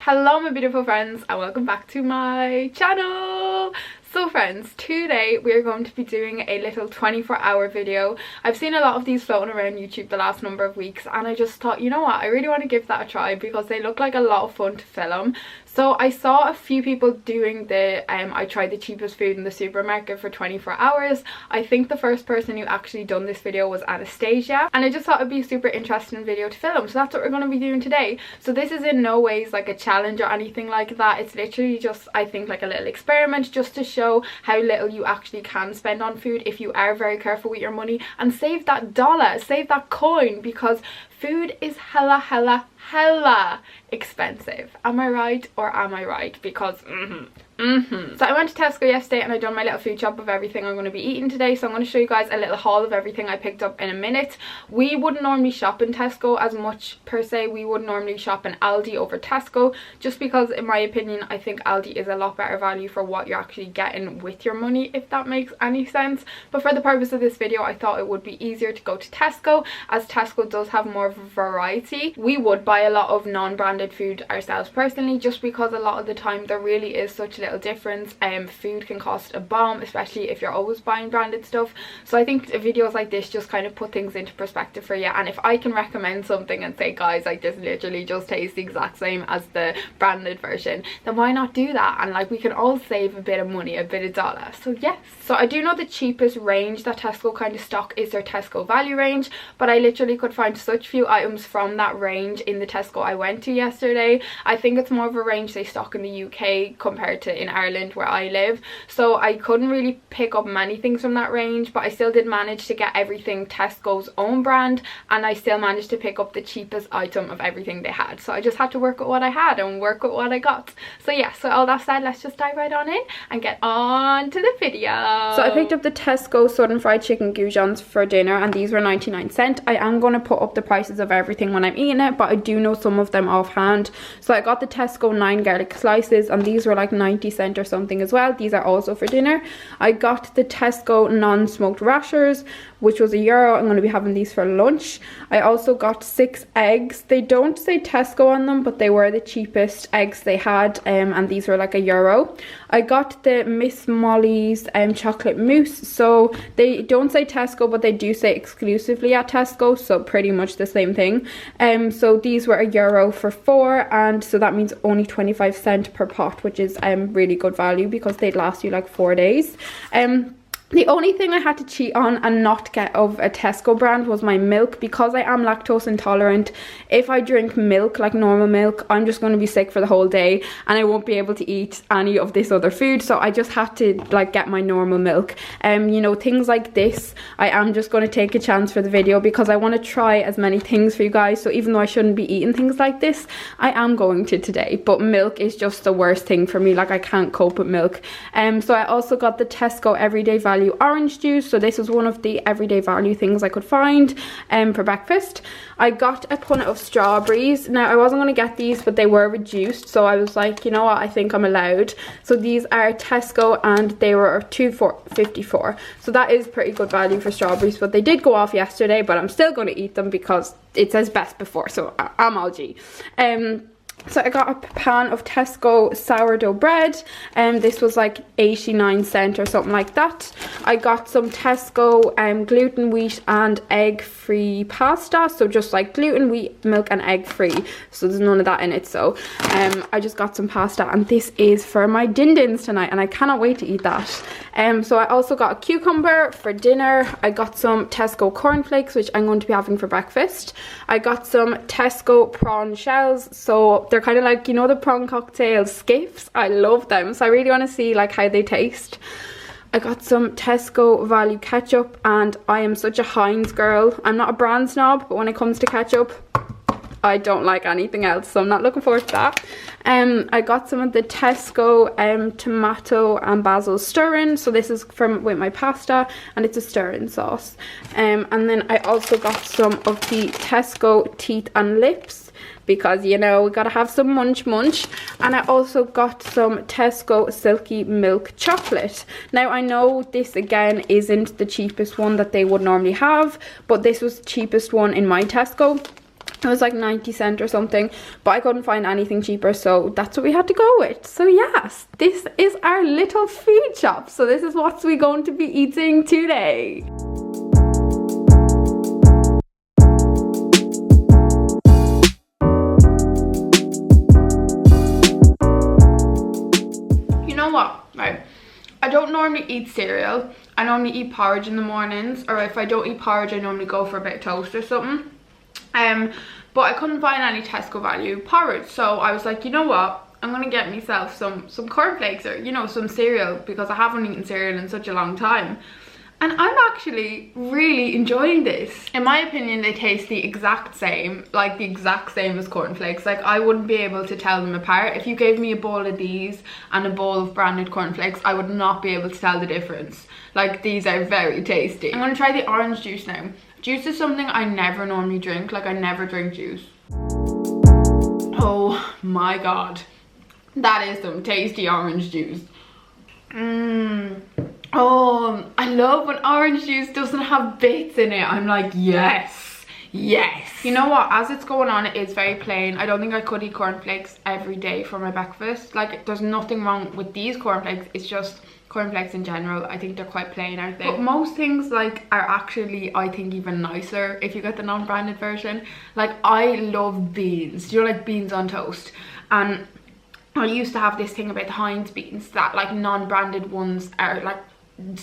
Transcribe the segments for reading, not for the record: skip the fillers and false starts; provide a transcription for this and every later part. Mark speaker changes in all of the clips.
Speaker 1: Hello my beautiful friends and welcome back to my channel. So friends, today we are going to be doing a little 24-hour video. I've seen a lot of these floating around YouTube the last number of weeks and I just thought, you know what, I really want to give that a try because they look like a lot of fun to film. So I saw a few people doing the I tried the cheapest food in the supermarket for 24 hours. I think the first person who actually done this video was Anastasia, and I just thought it'd be a super interesting video to film. So that's what we're going to be doing today. So this is in no ways like a challenge or anything like that. It's literally just, I think, like a little experiment just to show how little you actually can spend on food if you are very careful with your money and save that dollar, save that coin, because food is hella expensive. Am I right or am I right? Because So I went to Tesco yesterday and I done my little food shop of everything I'm going to be eating today. So I'm going to show you guys a little haul of everything I picked up in a minute. We wouldn't normally shop in Tesco as much per se. We would normally shop in Aldi over Tesco, just because in my opinion I think Aldi is a lot better value for what you're actually getting with your money, if that makes any sense. But for the purpose of this video I thought it would be easier to go to Tesco, as Tesco does have more variety. We would buy a lot of non-branded food ourselves personally, just because a lot of the time there really is such little difference. Food can cost a bomb, especially if you're always buying branded stuff. So I think videos like this just kind of put things into perspective for you, and if I can recommend something and say, guys, like this literally just tastes the exact same as the branded version, then why not do that? And like we can all save a bit of money, a bit of dollar. So yes, so I do know the cheapest range that Tesco kind of stock is their Tesco value range, but I literally could find such few items from that range in the Tesco I went to yesterday. I think it's more of a range they stock in the UK compared to in Ireland where I live, so I couldn't really pick up many things from that range, but I still did manage to get everything Tesco's own brand, and I still managed to pick up the cheapest item of everything they had. So I just had to work with what I had and work with what I got. So yeah, so all that said, let's just dive right on in and get on to the video. So I picked up the Tesco southern fried chicken goujons for dinner, and these were 99¢. I am going to put up the prices of everything when I'm eating it, but I do know some of them offhand. So I got the Tesco 9 garlic slices, and these were like 90¢ or something as well. These are also for dinner. I got the Tesco non-smoked rashers, which was €1. I'm going to be having these for lunch. I also got 6 eggs. They don't say Tesco on them, but they were the cheapest eggs they had, and these were like €1. I got the Miss Molly's chocolate mousse. So they don't say Tesco, but they do say exclusively at Tesco, so pretty much the same thing. So these were €1 for 4, and so that means only 25¢ per pot, which is really good value because they'd last you like 4 days. The only thing I had to cheat on and not get of a Tesco brand was my milk, because I am lactose intolerant. If I drink milk, like normal milk, I'm just going to be sick for the whole day and I won't be able to eat any of this other food. So I just had to like get my normal milk. You know, things like this, I am just going to take a chance for the video because I want to try as many things for you guys. So even though I shouldn't be eating things like this, I am going to today. But milk is just the worst thing for me. Like I can't cope with milk. So I also got the Tesco everyday value orange juice. So this was one of the everyday value things I could find for breakfast. I got a punnet of strawberries. Now I wasn't going to get these, but they were reduced, so I was like, you know what, I think I'm allowed. So these are Tesco and they were £2.54, so that is pretty good value for strawberries, but they did go off yesterday, but I'm still going to eat them because it says best before, so I'm all G. So I got a pan of Tesco sourdough bread, and this was like 89¢ or something like that. I got some Tesco gluten, wheat and egg free pasta, so just like gluten, wheat, milk and egg free, so there's none of that in it. So I just got some pasta, and this is for my din-dins tonight and I cannot wait to eat that. So I also got a cucumber for dinner. I got some Tesco cornflakes, which I'm going to be having for breakfast. I got some Tesco prawn shells, so they're kind of like, you know, the prawn cocktail skiffs. I love them, so I really want to see like how they taste. I got some Tesco value ketchup, and I am such a Heinz girl. I'm not a brand snob, but when it comes to ketchup, I don't like anything else, so I'm not looking forward to that. I got some of the Tesco tomato and basil stir-in, so this is with my pasta, and it's a stir-in sauce. And then I also got some of the Tesco teeth and lips, because you know we gotta have some munch. And I also got some Tesco silky milk chocolate. Now I know this again isn't the cheapest one that they would normally have, but this was the cheapest one in my Tesco. It was like 90 cents or something, but I couldn't find anything cheaper, so that's what we had to go with. So yes, this is our little food shop. So this is what we're going to be eating today. You know what, right? I don't normally eat cereal. I normally eat porridge in the mornings, or if I don't eat porridge, I normally go for a bit of toast or something. But I couldn't find any Tesco value porridge, so I was like, you know what, I'm gonna get myself some cornflakes, or you know, some cereal, because I haven't eaten cereal in such a long time. And I'm actually really enjoying this. In my opinion, they taste the exact same, like the exact same as cornflakes. Like, I wouldn't be able to tell them apart. If you gave me a bowl of these and a bowl of branded cornflakes, I would not be able to tell the difference. Like, these are very tasty. I'm gonna try the orange juice now. Juice is something I never normally drink. Like, I never drink juice. Oh my god. That is some tasty orange juice. Oh, I love when orange juice doesn't have bits in it. I'm like, yes, yes. You know what, as it's going on, it is very plain. I don't think I could eat cornflakes every day for my breakfast. Like, there's nothing wrong with these cornflakes, it's just cornflakes in general. I think they're quite plain, aren't they? But most things, like, are actually, I think, even nicer if you get the non-branded version. Like, I love beans. Do you know, like, beans on toast? And I used to have this thing about the Heinz beans, that like non-branded ones are like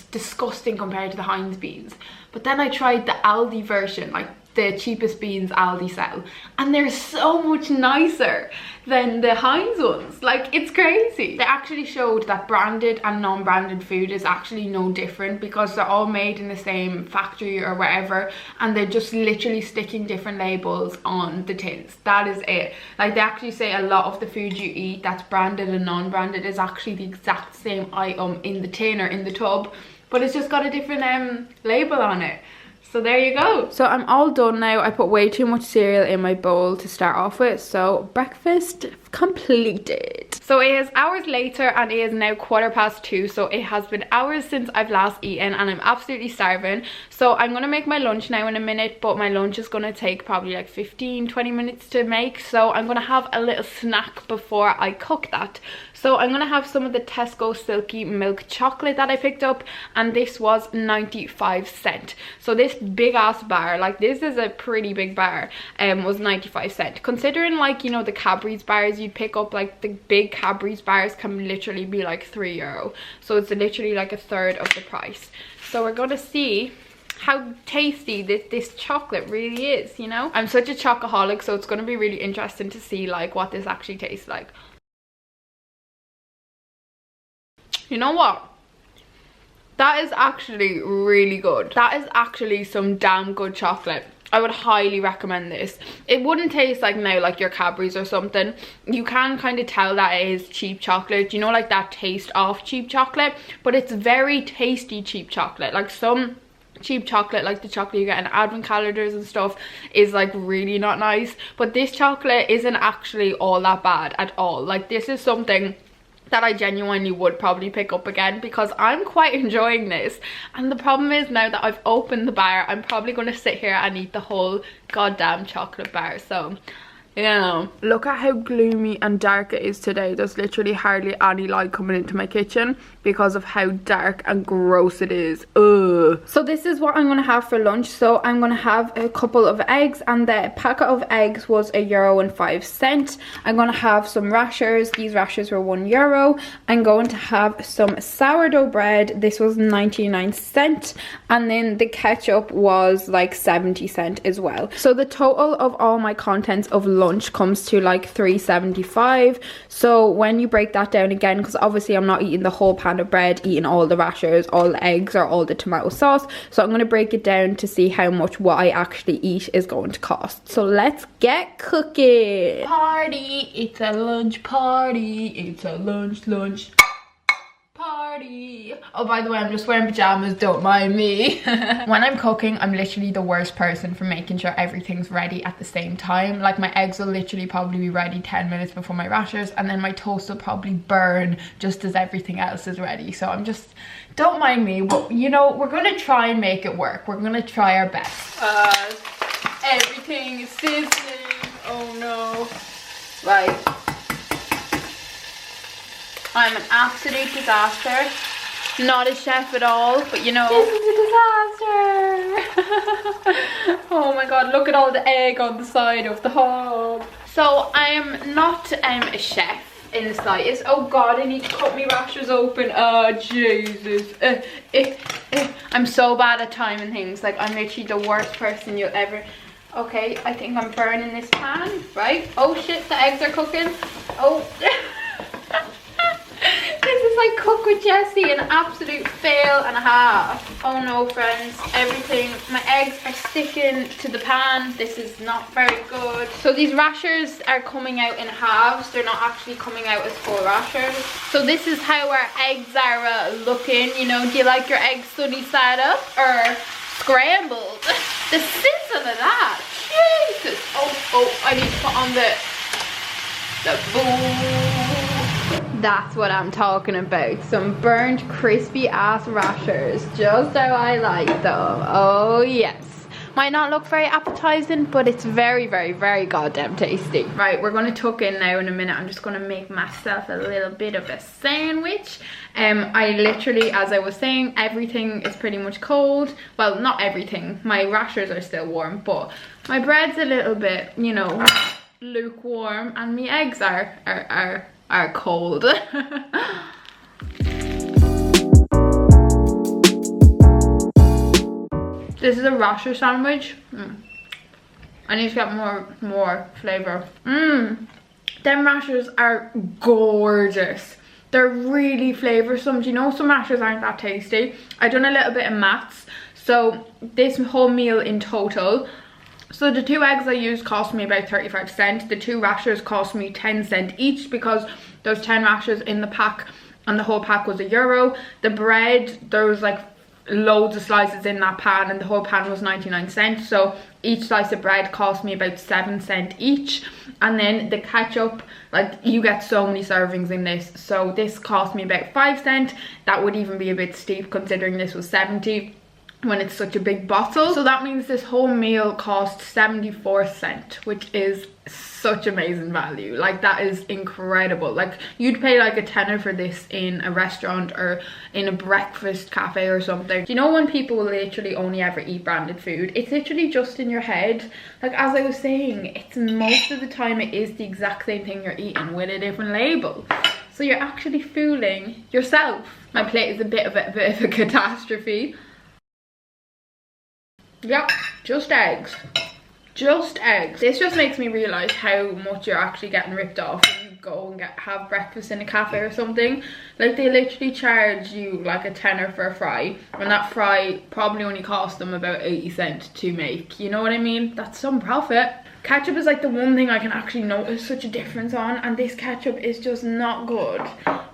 Speaker 1: disgusting compared to the Heinz beans. But then I tried the Aldi version, like the cheapest beans Aldi sell, and they're so much nicer than the Heinz ones. Like, it's crazy. They actually showed that branded and non-branded food is actually no different, because they're all made in the same factory or wherever, and they're just literally sticking different labels on the tins. That is it. Like, they actually say a lot of the food you eat that's branded and non-branded is actually the exact same item in the tin or in the tub, but it's just got a different label on it. So there you go. So I'm all done now. I put way too much cereal in my bowl to start off with. So breakfast completed. So it is hours later and it is now 2:15. So it has been hours since I've last eaten and I'm absolutely starving. So I'm going to make my lunch now in a minute, but my lunch is going to take probably like 15-20 minutes to make. So I'm going to have a little snack before I cook that. So I'm going to have some of the Tesco Silky Milk Chocolate that I picked up, and this was 95 cents. So this big ass bar, like this is a pretty big bar, was 95 cents. Considering, like, you know, the Cadbury's bars you'd pick up, like the big Cadbury's bars can literally be like €3. So it's literally like a third of the price. So we're going to see how tasty this chocolate really is, you know. I'm such a chocoholic, so it's going to be really interesting to see like what this actually tastes like. You know what? That is actually really good. That is actually some damn good chocolate. I would highly recommend this. It wouldn't taste like now like your Cadbury's or something. You can kind of tell that it is cheap chocolate. You know, like that taste of cheap chocolate, but it's very tasty cheap chocolate. Like some cheap chocolate, like the chocolate you get in advent calendars and stuff, is like really not nice. But this chocolate isn't actually all that bad at all. Like, this is something that I genuinely would probably pick up again, because I'm quite enjoying this. And the problem is, now that I've opened the bar, I'm probably going to sit here and eat the whole goddamn chocolate bar. So, you know, look at how gloomy and dark it is today. There's literally hardly any light coming into my kitchen because of how dark and gross it is. Ugh. So this is what I'm going to have for lunch. So I'm going to have a couple of eggs, and the packet of eggs was €1.05. I'm going to have some rashers. These rashers were €1. I'm going to have some sourdough bread. This was 99 cents. And then the ketchup was like 70 cents as well. So the total of all my contents of lunch comes to like $3.75. So when you break that down again, because obviously I'm not eating the whole pan of bread, eating all the rashers, all the eggs, or all the tomato sauce, so I'm going to break it down to see how much what I actually eat is going to cost. So let's get cooking. Party, it's a lunch party, it's a lunch party. Oh, by the way, I'm just wearing pajamas, don't mind me. When I'm cooking, I'm literally the worst person for making sure everything's ready at the same time. Like, my eggs will literally probably be ready 10 minutes before my rashers, and then my toast will probably burn just as everything else is ready. So I'm just, don't mind me, but you know, we're gonna try and make it work. We're gonna try our best. Everything is sizzling. Oh no. Right. I'm an absolute disaster. Not a chef at all, but you know. This is a disaster. Oh my god, look at all the egg on the side of the hob. So I'm not a chef in the slightest. Oh god, I need to cut my rashers open. Oh Jesus. I'm so bad at timing things. Like, I'm literally the worst person you'll ever. Okay, I think I'm burning this pan, right? Oh shit, the eggs are cooking. Oh. This is like Cook with Jessie, an absolute fail and a half. Oh no, friends, everything, my eggs are sticking to the pan. This is not very good. So these rashers are coming out in halves. They're not actually coming out as full rashers. So this is how our eggs are looking. You know, do you like your eggs sunny side up or scrambled? The sizzle of that, Jesus. Oh, I need to put on the boom. That's what I'm talking about. Some burnt, crispy ass rashers. Just how I like them. Oh yes. Might not look very appetizing, but it's very, very, very goddamn tasty. Right, we're going to tuck in now in a minute. I'm just going to make myself a little bit of a sandwich. I literally, as I was saying, everything is pretty much cold. Well, not everything. My rashers are still warm, but my bread's a little bit, you know, lukewarm, and my eggs are cold. This is a rasher sandwich. I need to get more flavor. Them rashers are gorgeous. They're really flavoursome. Do you know some rashers aren't that tasty? I've done a little bit of maths. So this whole meal in total, so the 2 eggs I used cost me about 35 cents. The 2 rashers cost me 10 cents each because there's 10 rashers in the pack and the whole pack was €1. The bread, there was like loads of slices in that pan and the whole pan was 99 cents. So each slice of bread cost me about 7 cents each. And then the ketchup, like, you get so many servings in this. So this cost me about 5 cents. That would even be a bit steep considering this was 70 when it's such a big bottle. So that means this whole meal cost 74 cents, which is such amazing value. Like, that is incredible. Like, you'd pay like a tenner for this in a restaurant or in a breakfast cafe or something. Do you know when people will literally only ever eat branded food? It's literally just in your head. Like, as I was saying, it's most of the time it is the exact same thing you're eating with a different label. So you're actually fooling yourself. My plate is a bit of a catastrophe. Yeah, just eggs. Just eggs. This just makes me realise how much you're actually getting ripped off when you go and have breakfast in a cafe or something. Like, they literally charge you like a tenner for a fry, and that fry probably only cost them about 80 cents to make. You know what I mean? That's some profit. Ketchup is like the one thing I can actually notice such a difference on, and this ketchup is just not good.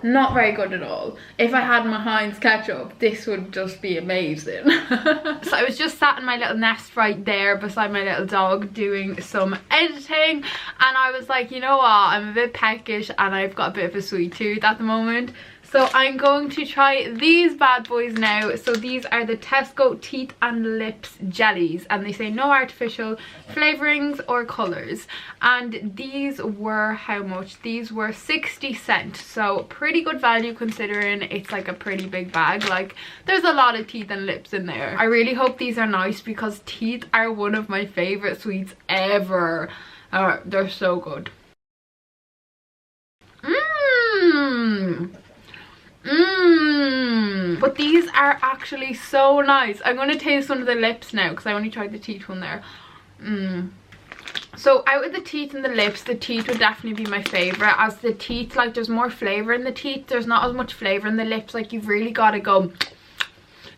Speaker 1: Not very good at all. If I had my Heinz ketchup, this would just be amazing. So I was just sat in my little nest right there beside my little dog doing some editing, and I was like, you know what, I'm a bit peckish and I've got a bit of a sweet tooth at the moment. So I'm going to try these bad boys now. So these are the Tesco Teeth and Lips jellies, and they say no artificial flavorings or colors. And these were how much? These were 60 cents. So pretty good value considering it's like a pretty big bag. Like, there's a lot of teeth and lips in there. I really hope these are nice because teeth are one of my favorite sweets ever. They're so good. But these are actually so nice. I'm going to taste one of the lips now because I only tried the teeth one there. So out of the teeth and the lips, the teeth would definitely be my favorite, as the teeth, like, there's more flavor in the teeth. There's not as much flavor in the lips. Like, you've really got to go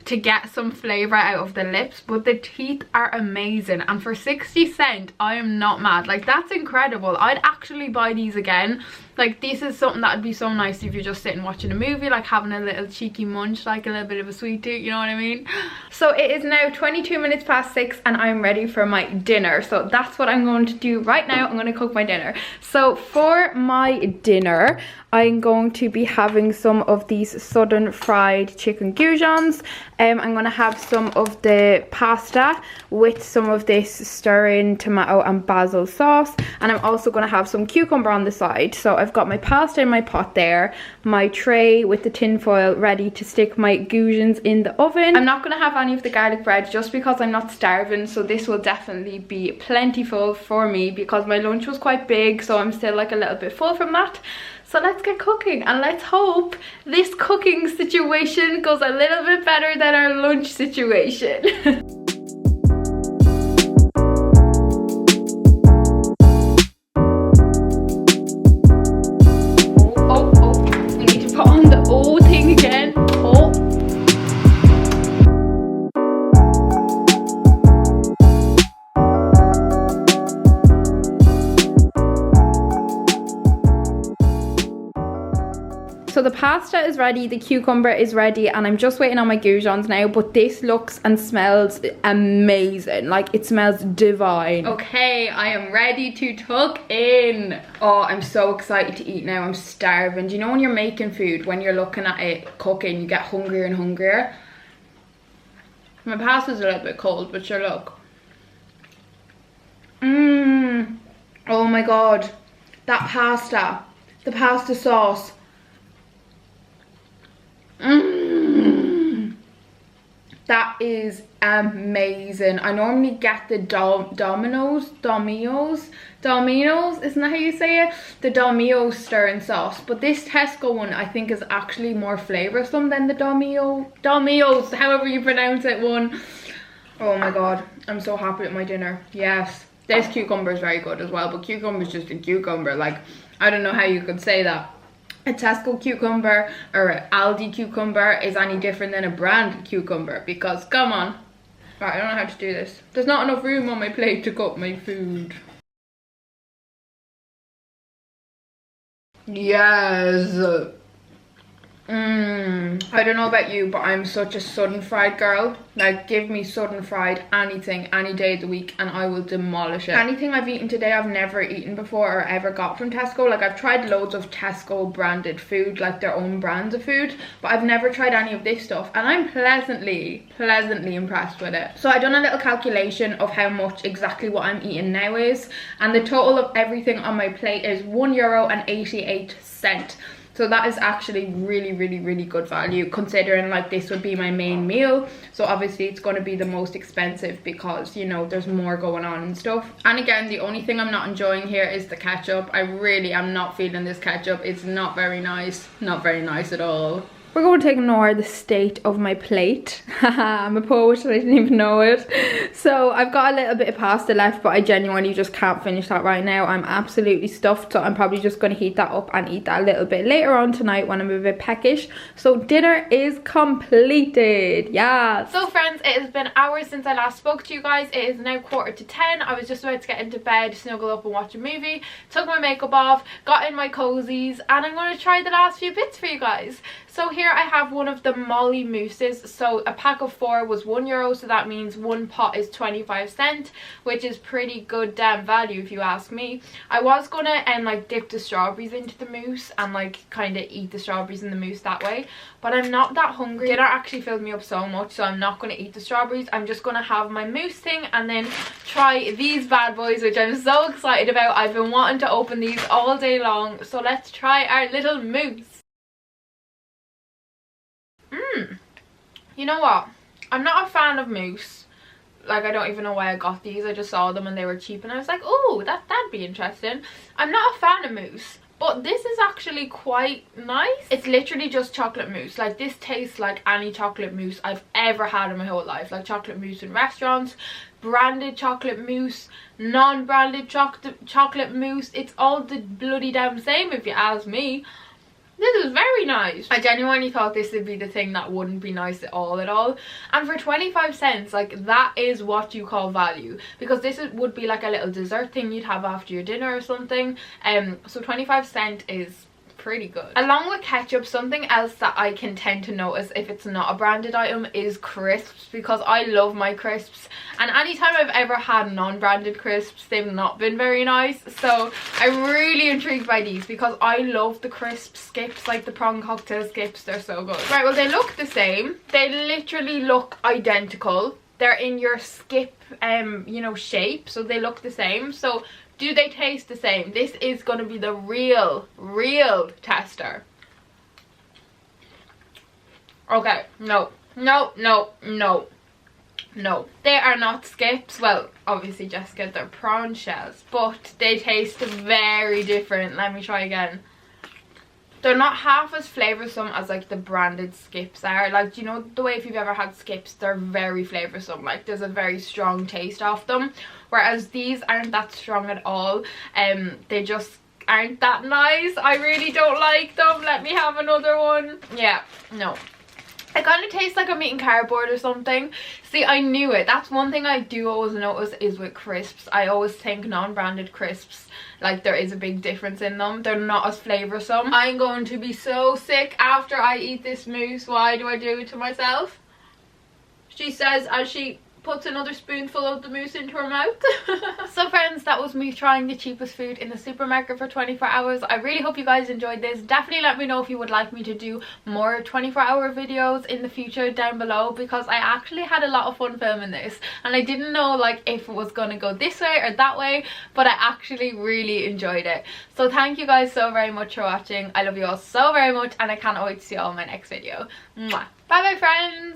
Speaker 1: to get some flavor out of the lips, but the teeth are amazing, and for 60 cents I am not mad. Like, that's incredible. I'd actually buy these again. Like this is something that would be so nice if you're just sitting watching a movie, like having a little cheeky munch, like a little bit of a sweet tooth, you know what I mean? So it is now 22 minutes past 6 and I'm ready for my dinner. So that's what I'm going to do right now. I'm going to cook my dinner. So for my dinner, I'm going to be having some of these sudden fried chicken goujons. I'm going to have some of the pasta with some of this stir-in tomato and basil sauce, and I'm also going to have some cucumber on the side. So I've got my pasta in my pot there, my tray with the tin foil ready to stick my goujons in the oven. I'm not going to have any of the garlic bread just because I'm not starving, so this will definitely be plentiful for me because my lunch was quite big, so I'm still like a little bit full from that. So let's get cooking and let's hope this cooking situation goes a little bit better than our lunch situation. Oh, we need to put on the old thing again. Oh. So the pasta is ready, the cucumber is ready, and I'm just waiting on my goujons now, but this looks and smells amazing. Like, it smells divine. Okay, I am ready to tuck in. Oh, I'm so excited to eat now. I'm starving. Do you know when you're making food, when you're looking at it cooking, you get hungrier and hungrier? My pasta's a little bit cold, but sure, look. Oh my god. That pasta. The pasta sauce. That is amazing. I normally get the Domino's, isn't that how you say it? The Domino's stirring sauce, but this Tesco one I think is actually more flavoursome than the Domino's, however you pronounce it one. Oh my god, I'm so happy with my dinner. Yes, this cucumber is very good as well, but cucumber is just a cucumber. Like, I don't know how you could say that a Tesco cucumber or an Aldi cucumber is any different than a branded cucumber, because come on. Right, I don't know how to do this. There's not enough room on my plate to cook my food. Yes. I don't know about you, but I'm such a sudden fried girl. Like, give me sudden fried anything any day of the week and I will demolish it. Anything I've eaten today I've never eaten before or ever got from Tesco. Like, I've tried loads of Tesco branded food, like their own brands of food, but I've never tried any of this stuff and I'm pleasantly impressed with it. So I've done a little calculation of how much exactly what I'm eating now is, and the total of everything on my plate is €1.88. So that is actually really good value, considering like this would be my main meal. So obviously it's going to be the most expensive because, you know, there's more going on and stuff. And again, the only thing I'm not enjoying here is the ketchup. I really am not feeling this ketchup. It's not very nice. Not very nice at all. We're going to ignore the state of my plate. I'm a poet and I didn't even know it. So I've got a little bit of pasta left, but I genuinely just can't finish that right now. I'm absolutely stuffed, so I'm probably just going to heat that up and eat that a little bit later on tonight when I'm a bit peckish. So dinner is completed. Yeah. So friends, it has been hours since I last spoke to you guys. It is now 10:15. I was just about to get into bed, snuggle up and watch a movie, took my makeup off, got in my cozies, and I'm going to try the last few bits for you guys. So here I have one of the Molly mousses. So a pack of 4 was €1, so that means one pot is 25 cents, which is pretty good damn value if you ask me. I was gonna like dip the strawberries into the mousse and like kind of eat the strawberries in the mousse that way, but I'm not that hungry. Dinner actually filled me up so much, so I'm not gonna eat the strawberries. I'm just gonna have my mousse thing and then try these bad boys, which I'm so excited about. I've been wanting to open these all day long, so let's try our little mousse. You know what? I'm not a fan of mousse. Like, I don't even know why I got these. I just saw them and they were cheap and I was like, oh, that'd be interesting. I'm not a fan of mousse, but this is actually quite nice. It's literally just chocolate mousse. Like, this tastes like any chocolate mousse I've ever had in my whole life. Like chocolate mousse in restaurants, branded chocolate mousse, non-branded chocolate mousse. It's all the bloody damn same if you ask me. This is very nice. I genuinely thought this would be the thing that wouldn't be nice at all. And for 25 cents, like, that is what you call value, because this would be like a little dessert thing you'd have after your dinner or something. So 25 cents is pretty good. Along with ketchup, something else that I can tend to notice if it's not a branded item is crisps, because I love my crisps, and anytime I've ever had non-branded crisps, they've not been very nice. So I'm really intrigued by these because I love the crisp skips, like the prawn cocktail skips. They're so good. Right, well, they look the same. They literally look identical. They're in your skip you know, shape, so they look the same. So do they taste the same? This is going to be the real tester. Okay, no. They are not skips. Well, obviously, Jessica, they're prawn shells, but they taste very different. Let me try again. They're not half as flavoursome as like the branded skips are. Like, you know the way if you've ever had skips, they're very flavoursome. Like, there's a very strong taste off them. Whereas these aren't that strong at all. They just aren't that nice. I really don't like them. Let me have another one. Yeah, no. It kind of tastes like I'm eating cardboard or something. See, I knew it. That's one thing I do always notice is with crisps. I always think non-branded crisps, like, there is a big difference in them. They're not as flavoursome. I'm going to be so sick after I eat this mousse. Why do I do it to myself? She says as she puts another spoonful of the mousse into her mouth. So friends, that was me trying the cheapest food in the supermarket for 24 hours. I really hope you guys enjoyed this. Definitely let me know if you would like me to do more 24-hour videos in the future down below, because I actually had a lot of fun filming this, and I didn't know like if it was gonna go this way or that way, but I actually really enjoyed it. So thank you guys so very much for watching. I love you all so very much, and I can't wait to see you all in my next video. Mwah. Bye bye friends.